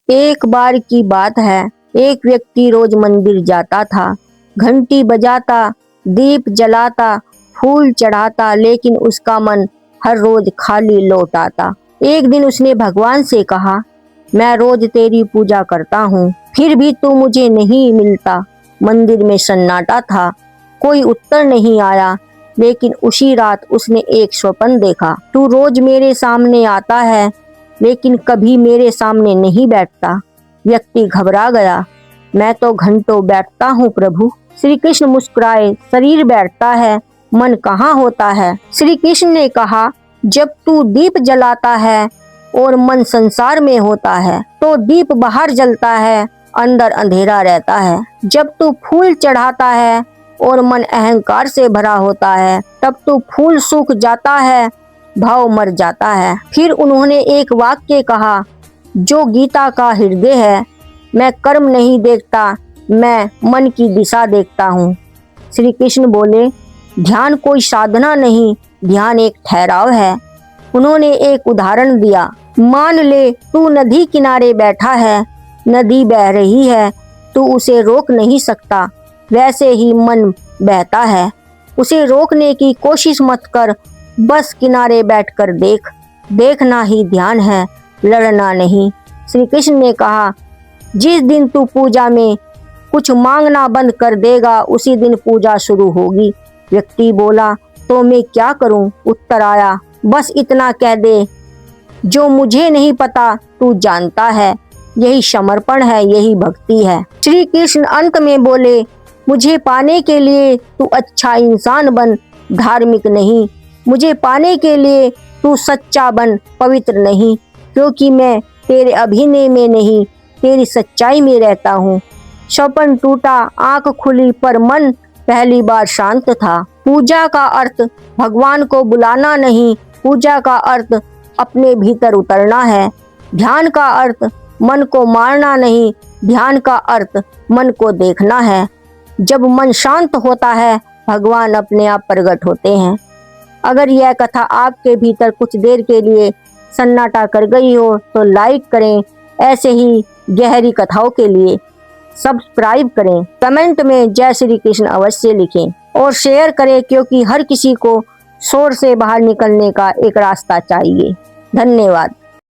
एक बार की बात है, एक व्यक्ति रोज मंदिर जाता था, घंटी बजाता, दीप जलाता, फूल चढ़ाता, लेकिन उसका मन हर रोज खाली लौट आता। एक दिन उसने भगवान से कहा, मैं रोज तेरी पूजा करता हूँ, फिर भी तू मुझे नहीं मिलता। मंदिर में सन्नाटा था, कोई उत्तर नहीं आया। लेकिन उसी रात उसने एक स्वप्न देखा। तू रोज मेरे सामने आता है, लेकिन कभी मेरे सामने नहीं बैठता। व्यक्ति घबरा गया, मैं तो घंटों बैठता हूँ प्रभु। श्री कृष्ण मुस्कुराए, शरीर बैठता है, मन कहाँ होता है। श्री कृष्ण ने कहा, जब तू दीप जलाता है और मन संसार में होता है, तो दीप बाहर जलता है, अंदर अंधेरा रहता है। जब तू फूल चढ़ाता है और मन अहंकार से भरा होता है, तब तो फूल सूख जाता है, भाव मर जाता है। फिर उन्होंने एक वाक्य कहा, जो गीता का हृदय है, मैं कर्म नहीं देखता, मैं मन की दिशा देखता हूँ। श्री कृष्ण बोले, ध्यान कोई साधना नहीं, ध्यान एक ठहराव है। उन्होंने एक उदाहरण दिया, मान ले तू नदी किनारे बैठा है, नदी बह रही है, तू उसे रोक नहीं सकता। वैसे ही मन बहता है, उसे रोकने की कोशिश मत कर, बस किनारे बैठकर देख। देखना ही ध्यान है, लड़ना नहीं। श्री कृष्ण ने कहा, जिस दिन तू पूजा में कुछ मांगना बंद कर देगा, उसी दिन पूजा शुरू होगी। व्यक्ति बोला, तो मैं क्या करूं? उत्तर आया, बस इतना कह दे, जो मुझे नहीं पता तू जानता है। यही समर्पण है, यही भक्ति है। श्री कृष्ण अंत में बोले, मुझे पाने के लिए तू अच्छा इंसान बन, धार्मिक नहीं। मुझे पाने के लिए तू सच्चा बन, पवित्र नहीं। क्योंकि मैं तेरे अभिनय में नहीं, तेरी सच्चाई में रहता हूँ। स्वप्न टूटा, आंख खुली, पर मन पहली बार शांत था। पूजा का अर्थ भगवान को बुलाना नहीं, पूजा का अर्थ अपने भीतर उतरना है। ध्यान का अर्थ मन को मारना नहीं, ध्यान का अर्थ मन को देखना है। जब मन शांत होता है, भगवान अपने आप प्रकट होते हैं। अगर यह कथा आपके भीतर कुछ देर के लिए सन्नाटा कर गई हो, तो लाइक करें। ऐसे ही गहरी कथाओं के लिए सब्सक्राइब करें। कमेंट में जय श्री कृष्ण अवश्य लिखें और शेयर करें, क्योंकि हर किसी को शोर से बाहर निकलने का एक रास्ता चाहिए। धन्यवाद।